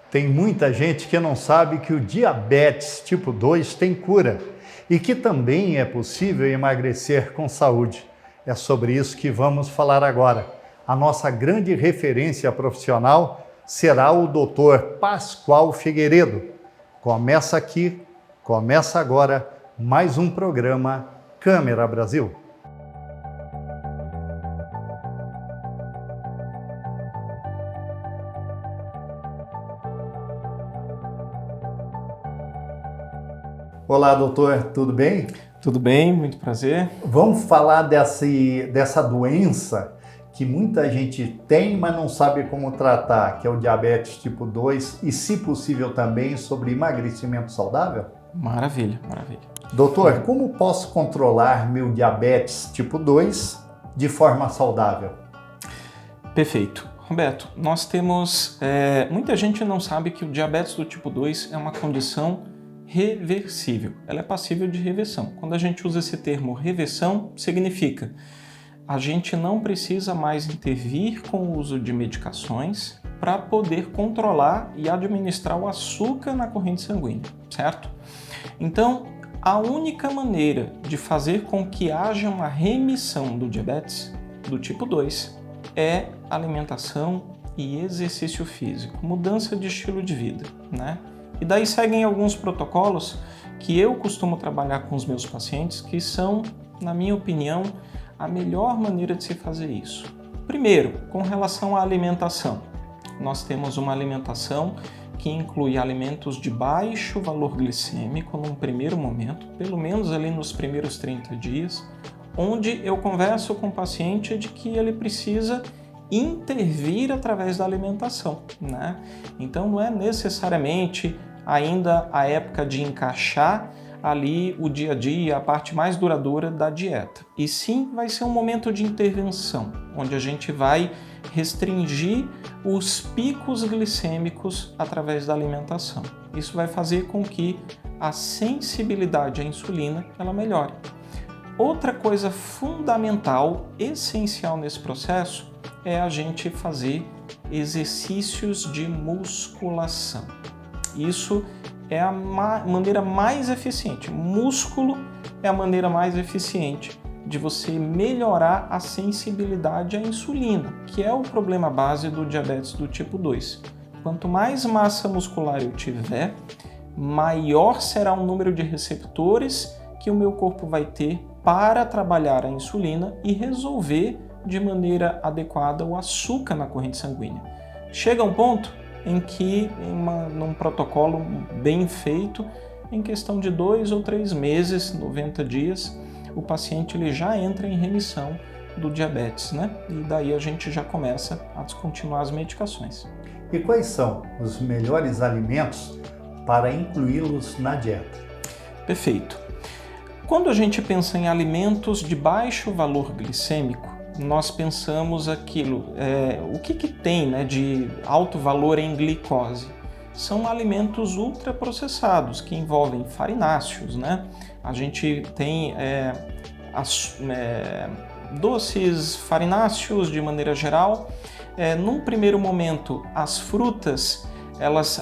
Tem muita gente que não sabe que o diabetes tipo 2 tem cura e que também é possível emagrecer com saúde. É sobre isso que vamos falar agora. A nossa grande referência profissional será o Dr. Pascoal Figueiredo. Começa aqui, começa agora mais um programa Câmera Brasil. Olá, doutor, tudo bem? Tudo bem, muito prazer. Vamos falar dessa doença que muita gente tem, mas não sabe como tratar, que é o diabetes tipo 2 e, se possível, também sobre emagrecimento saudável? Maravilha, maravilha. Doutor, como posso controlar meu diabetes tipo 2 de forma saudável? Perfeito. Roberto, nós temos... muita gente não sabe que o diabetes do tipo 2 é uma condição reversível. Ela é passível de reversão. Quando a gente usa esse termo reversão, significa a gente não precisa mais intervir com o uso de medicações para poder controlar e administrar o açúcar na corrente sanguínea, certo? Então, a única maneira de fazer com que haja uma remissão do diabetes do tipo 2 é alimentação e exercício físico, mudança de estilo de vida, né? E daí seguem alguns protocolos que eu costumo trabalhar com os meus pacientes, que são, na minha opinião, a melhor maneira de se fazer isso. Primeiro, com relação à alimentação. Nós temos uma alimentação que inclui alimentos de baixo valor glicêmico num primeiro momento, pelo menos ali nos primeiros 30 dias, onde eu converso com o paciente de que ele precisa intervir através da alimentação, né? Então não é necessariamente ainda a época de encaixar ali o dia a dia, a parte mais duradoura da dieta. E sim, vai ser um momento de intervenção, onde a gente vai restringir os picos glicêmicos através da alimentação. Isso vai fazer com que a sensibilidade à insulina ela melhore. Outra coisa fundamental, essencial nesse processo, é a gente fazer exercícios de musculação. Isso é a maneira mais eficiente. Músculo é a maneira mais eficiente de você melhorar a sensibilidade à insulina, que é o problema base do diabetes do tipo 2. Quanto mais massa muscular eu tiver, maior será o número de receptores que o meu corpo vai ter para trabalhar a insulina e resolver de maneira adequada o açúcar na corrente sanguínea. Chega um ponto em que, num protocolo bem feito, em questão de 2 ou 3 meses, 90 dias, o paciente ele já entra em remissão do diabetes, né? E daí a gente já começa a descontinuar as medicações. E quais são os melhores alimentos para incluí-los na dieta? Perfeito. Quando a gente pensa em alimentos de baixo valor glicêmico, nós pensamos aquilo, o que tem, né, de alto valor em glicose? São alimentos ultraprocessados, que envolvem farináceos, né? A gente tem doces farináceos de maneira geral. Num primeiro momento, as frutas,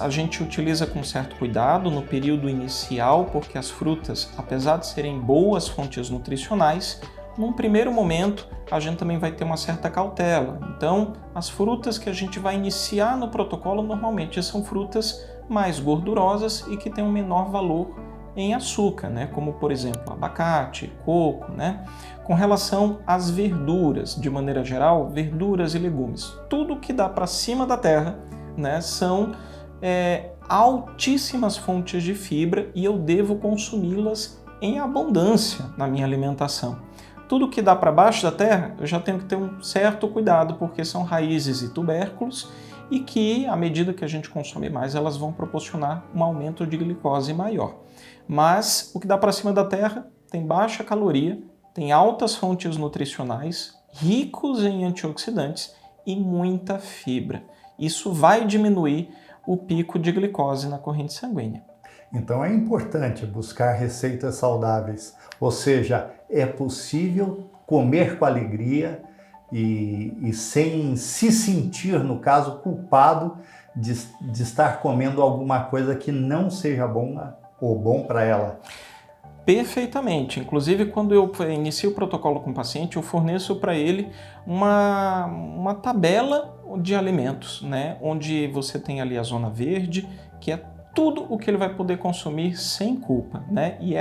a gente utiliza com certo cuidado no período inicial, porque as frutas, apesar de serem boas fontes nutricionais, num primeiro momento, a gente também vai ter uma certa cautela. Então, as frutas que a gente vai iniciar no protocolo normalmente são frutas mais gordurosas e que têm um menor valor em açúcar, né? Como, por exemplo, abacate, coco, né? Com relação às verduras, de maneira geral, verduras e legumes. Tudo que dá para cima da terra, né, são altíssimas fontes de fibra e eu devo consumi-las em abundância na minha alimentação. Tudo que dá para baixo da terra, eu já tenho que ter um certo cuidado, porque são raízes e tubérculos e que, à medida que a gente consome mais, elas vão proporcionar um aumento de glicose maior. Mas o que dá para cima da terra tem baixa caloria, tem altas fontes nutricionais, ricos em antioxidantes e muita fibra. Isso vai diminuir o pico de glicose na corrente sanguínea. Então é importante buscar receitas saudáveis, ou seja, é possível comer com alegria e sem se sentir, no caso, culpado de estar comendo alguma coisa que não seja bom ou bom para ela? Perfeitamente. Inclusive, quando eu inicio o protocolo com o paciente, eu forneço para ele uma tabela de alimentos, né? Onde você tem ali a zona verde, que é tudo o que ele vai poder consumir sem culpa, né? E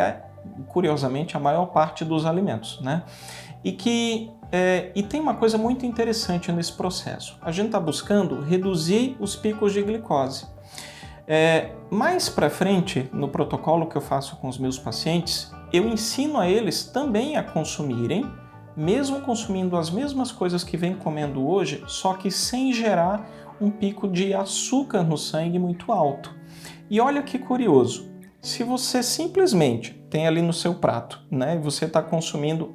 curiosamente, a maior parte dos alimentos, né? E tem uma coisa muito interessante nesse processo. A gente está buscando reduzir os picos de glicose. Mais para frente, no protocolo que eu faço com os meus pacientes, eu ensino a eles também a consumirem, mesmo consumindo as mesmas coisas que vem comendo hoje, só que sem gerar um pico de açúcar no sangue muito alto. E olha que curioso, se você simplesmente tem ali no seu prato, né, você está consumindo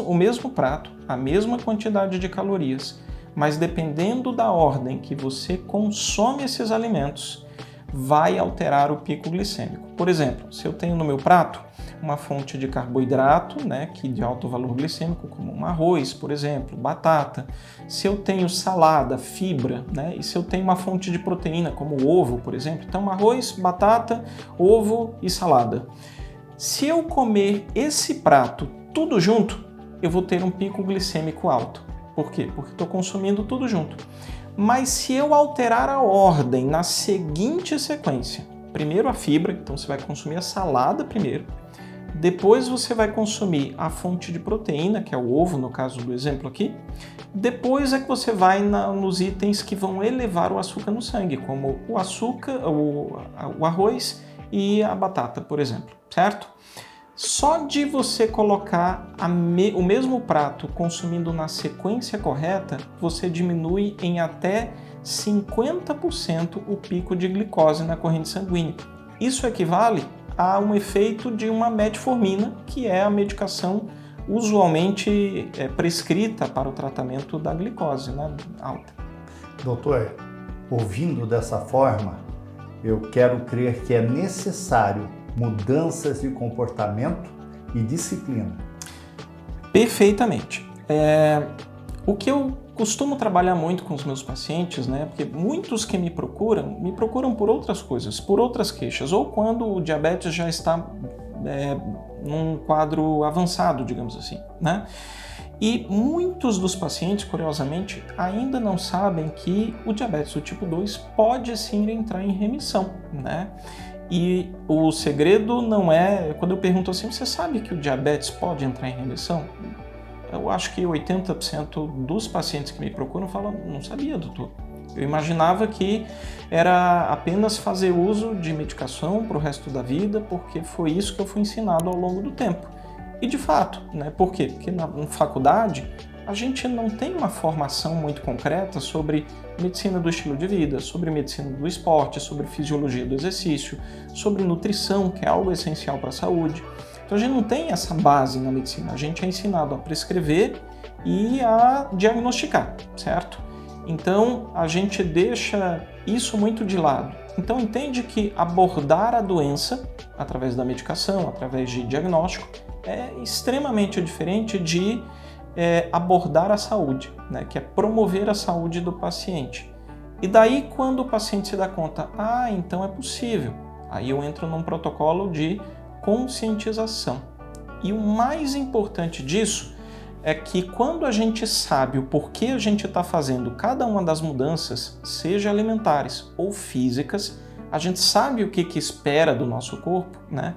o mesmo prato, a mesma quantidade de calorias, mas dependendo da ordem que você consome esses alimentos, vai alterar o pico glicêmico. Por exemplo, se eu tenho no meu prato uma fonte de carboidrato, né, que de alto valor glicêmico, como um arroz, por exemplo, batata, se eu tenho salada, fibra, né, e se eu tenho uma fonte de proteína, como o ovo, por exemplo, então arroz, batata, ovo e salada. Se eu comer esse prato tudo junto, eu vou ter um pico glicêmico alto. Por quê? Porque estou consumindo tudo junto. Mas se eu alterar a ordem na seguinte sequência, primeiro a fibra, então você vai consumir a salada primeiro, depois você vai consumir a fonte de proteína, que é o ovo, no caso do exemplo aqui, depois é que você vai nos itens que vão elevar o açúcar no sangue, como o açúcar, o arroz e a batata, por exemplo, certo? Só de você colocar o mesmo prato consumindo na sequência correta, você diminui em até 50% o pico de glicose na corrente sanguínea. Isso equivale a um efeito de uma metformina, que é a medicação usualmente prescrita para o tratamento da glicose, né, alta. Doutor, ouvindo dessa forma, eu quero crer que é necessário mudanças de comportamento e disciplina. Perfeitamente. O que eu costumo trabalhar muito com os meus pacientes, né? Porque muitos que me procuram por outras coisas, por outras queixas, ou quando o diabetes já está num quadro avançado, digamos assim, né? E muitos dos pacientes, curiosamente, ainda não sabem que o diabetes do tipo 2 pode sim entrar em remissão, né? E o segredo não é... Quando eu pergunto assim, você sabe que o diabetes pode entrar em remissão? Eu acho que 80% dos pacientes que me procuram falam, não sabia, doutor. Eu imaginava que era apenas fazer uso de medicação para o resto da vida, porque foi isso que eu fui ensinado ao longo do tempo. E de fato, né? Por quê? Porque na faculdade a gente não tem uma formação muito concreta sobre medicina do estilo de vida, sobre medicina do esporte, sobre fisiologia do exercício, sobre nutrição, que é algo essencial para a saúde. Então a gente não tem essa base na medicina, a gente é ensinado a prescrever e a diagnosticar, certo? Então a gente deixa isso muito de lado. Então entende que abordar a doença através da medicação, através de diagnóstico, é extremamente diferente de abordar a saúde, né? Que é promover a saúde do paciente. E daí quando o paciente se dá conta, então é possível, aí eu entro num protocolo de conscientização. E o mais importante disso é que quando a gente sabe o porquê a gente está fazendo cada uma das mudanças, seja alimentares ou físicas, a gente sabe o que espera do nosso corpo, né?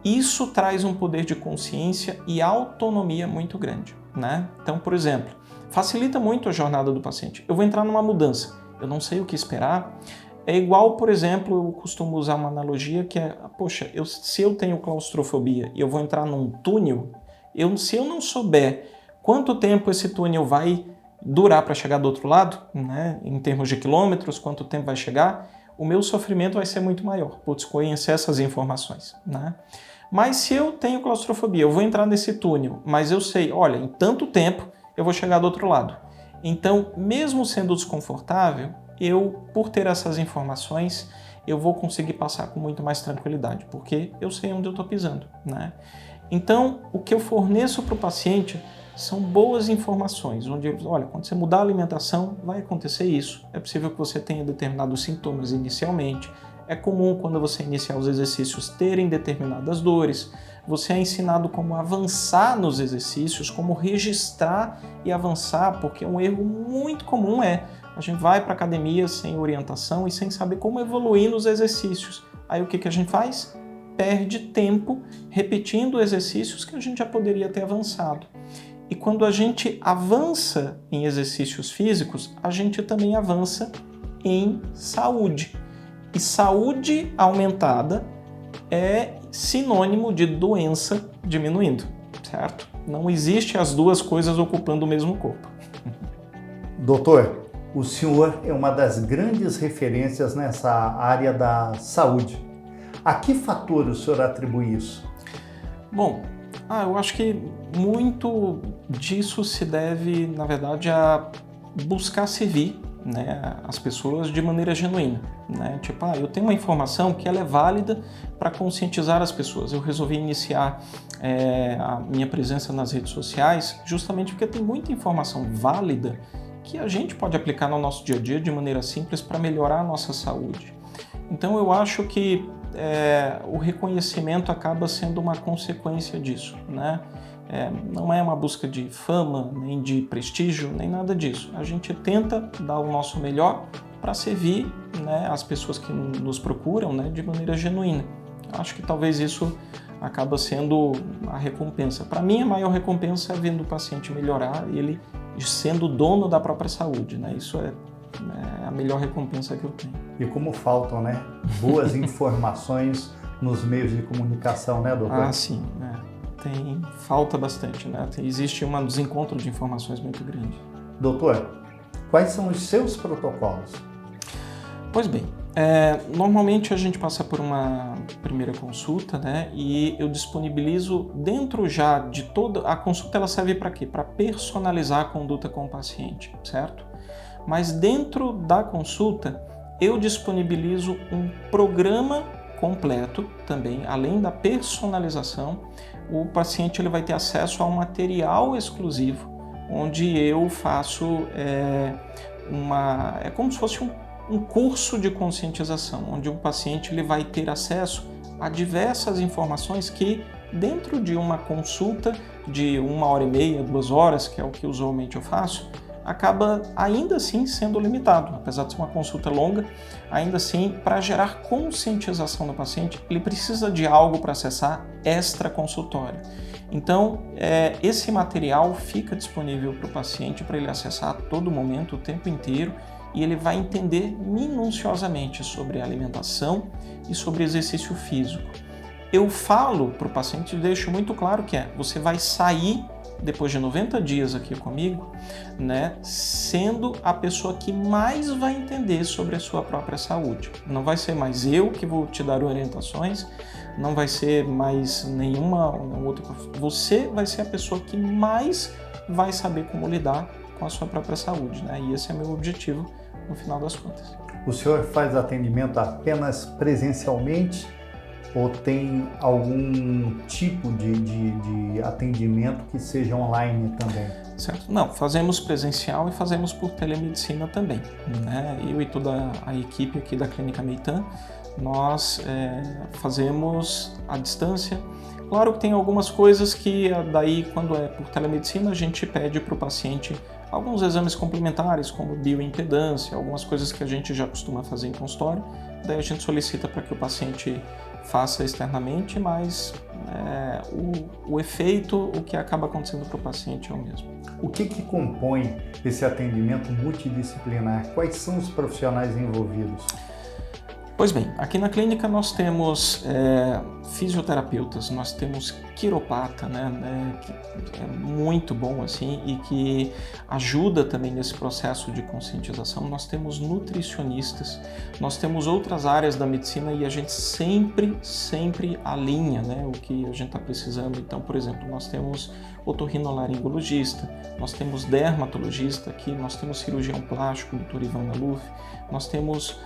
Isso traz um poder de consciência e autonomia muito grande, né? Então, por exemplo, facilita muito a jornada do paciente. Eu vou entrar numa mudança, eu não sei o que esperar. É igual, por exemplo, eu costumo usar uma analogia que é, poxa, se eu tenho claustrofobia e eu vou entrar num túnel, se eu não souber quanto tempo esse túnel vai durar para chegar do outro lado, né, em termos de quilômetros, quanto tempo vai chegar, o meu sofrimento vai ser muito maior por desconhecer essas informações, né? Mas se eu tenho claustrofobia, eu vou entrar nesse túnel, mas eu sei, olha, em tanto tempo eu vou chegar do outro lado. Então, mesmo sendo desconfortável, por ter essas informações, eu vou conseguir passar com muito mais tranquilidade, porque eu sei onde eu estou pisando, né? Então, o que eu forneço para o paciente são boas informações, onde, olha, quando você mudar a alimentação, vai acontecer isso. É possível que você tenha determinados sintomas inicialmente. É comum, quando você iniciar os exercícios, terem determinadas dores. Você é ensinado como avançar nos exercícios, como registrar e avançar, porque um erro muito comum é a gente vai para a academia sem orientação e sem saber como evoluir nos exercícios. Aí o que a gente faz? Perde tempo repetindo exercícios que a gente já poderia ter avançado. E quando a gente avança em exercícios físicos, a gente também avança em saúde. E saúde aumentada é sinônimo de doença diminuindo, certo? Não existe as duas coisas ocupando o mesmo corpo. Doutor, o senhor é uma das grandes referências nessa área da saúde. A que fator o senhor atribui isso? Bom, eu acho que muito disso se deve, na verdade, a buscar servir, né, as pessoas de maneira genuína, né? Tipo, eu tenho uma informação que ela é válida para conscientizar as pessoas. Eu resolvi iniciar a minha presença nas redes sociais justamente porque tem muita informação válida que a gente pode aplicar no nosso dia a dia de maneira simples para melhorar a nossa saúde. Então eu acho que o reconhecimento acaba sendo uma consequência disso, né? Não é uma busca de fama, nem de prestígio, nem nada disso. A gente tenta dar o nosso melhor para servir, né, as pessoas que nos procuram, né, de maneira genuína. Acho que talvez isso acaba sendo a recompensa. Para mim, a maior recompensa é vendo o paciente melhorar, ele sendo dono da própria saúde, né? Isso é a melhor recompensa que eu tenho. E como faltam, né, boas informações nos meios de comunicação, né, doutor? Sim, falta bastante, né? Existe um desencontro de informações muito grande. Doutor, quais são os seus protocolos? Pois bem, normalmente a gente passa por uma primeira consulta, né? E eu disponibilizo dentro já de toda a consulta, ela serve para quê? Para personalizar a conduta com o paciente, certo? Mas dentro da consulta eu disponibilizo um programa completo também, além da personalização. O paciente ele vai ter acesso a um material exclusivo, onde eu faço como se fosse um curso de conscientização, onde o paciente ele vai ter acesso a diversas informações que, dentro de uma consulta de 1h30, 2 horas, que é o que usualmente eu faço, acaba ainda assim sendo limitado. Apesar de ser uma consulta longa, ainda assim, para gerar conscientização no paciente, ele precisa de algo para acessar extra-consultório. Então, esse material fica disponível para o paciente para ele acessar a todo momento, o tempo inteiro, e ele vai entender minuciosamente sobre alimentação e sobre exercício físico. Eu falo para o paciente e deixo muito claro que você vai sair depois de 90 dias aqui comigo, né, sendo a pessoa que mais vai entender sobre a sua própria saúde. Não vai ser mais eu que vou te dar orientações, não vai ser mais nenhuma outra. Você vai ser a pessoa que mais vai saber como lidar com a sua própria saúde, né? E esse é meu objetivo no final das contas. O senhor faz atendimento apenas presencialmente ou tem algum tipo de atendimento que seja online também? Certo. Não, fazemos presencial e fazemos por telemedicina também, né? Eu e toda a equipe aqui da Clínica Meitan, nós fazemos à distância. Claro que tem algumas coisas que daí, quando é por telemedicina, a gente pede para o paciente alguns exames complementares, como bioimpedância, algumas coisas que a gente já costuma fazer em consultório. Daí a gente solicita para que o paciente faça externamente, mas o efeito, o que acaba acontecendo para o paciente é o mesmo. O que compõe esse atendimento multidisciplinar? Quais são os profissionais envolvidos? Pois bem, aqui na clínica nós temos fisioterapeutas, nós temos quiropata, né, que é muito bom assim e que ajuda também nesse processo de conscientização. Nós temos nutricionistas, nós temos outras áreas da medicina e a gente sempre alinha, né, o que a gente está precisando. Então, por exemplo, nós temos otorrinolaringologista, nós temos dermatologista aqui, nós temos cirurgião plástico, Dr. Ivan Maluf, nós temos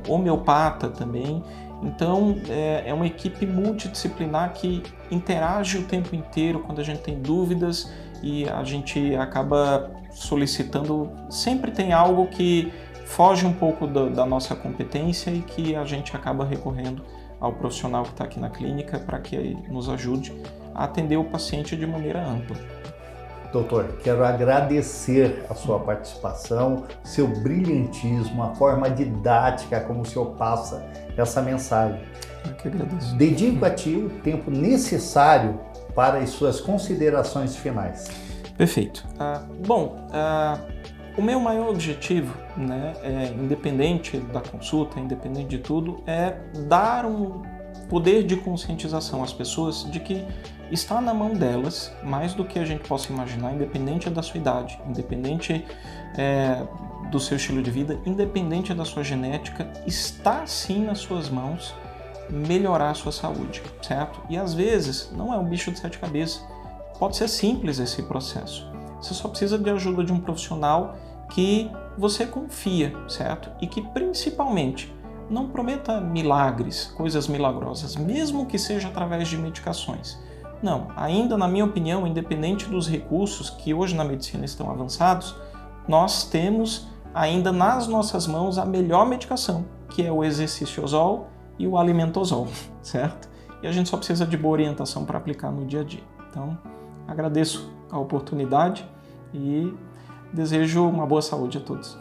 homeopata também, Então, é uma equipe multidisciplinar que interage o tempo inteiro quando a gente tem dúvidas e a gente acaba solicitando, sempre tem algo que foge um pouco da nossa competência e que a gente acaba recorrendo ao profissional que está aqui na clínica para que nos ajude a atender o paciente de maneira ampla. Doutor, quero agradecer a sua participação, seu brilhantismo, a forma didática como o senhor passa essa mensagem. Eu que agradeço. Dedico a ti o tempo necessário para as suas considerações finais. Perfeito. O meu maior objetivo, né, independente da consulta, independente de tudo, é dar um poder de conscientização às pessoas de que está na mão delas, mais do que a gente possa imaginar, independente da sua idade, independente do seu estilo de vida, independente da sua genética, está sim nas suas mãos melhorar a sua saúde, certo? E às vezes não é um bicho de sete cabeças, pode ser simples esse processo. Você só precisa de ajuda de um profissional que você confia, certo? E que principalmente não prometa milagres, coisas milagrosas, mesmo que seja através de medicações. Não, ainda na minha opinião, independente dos recursos que hoje na medicina estão avançados, nós temos ainda nas nossas mãos a melhor medicação, que é o exerciciosol e o alimentosol, certo? E a gente só precisa de boa orientação para aplicar no dia a dia. Então, agradeço a oportunidade e desejo uma boa saúde a todos.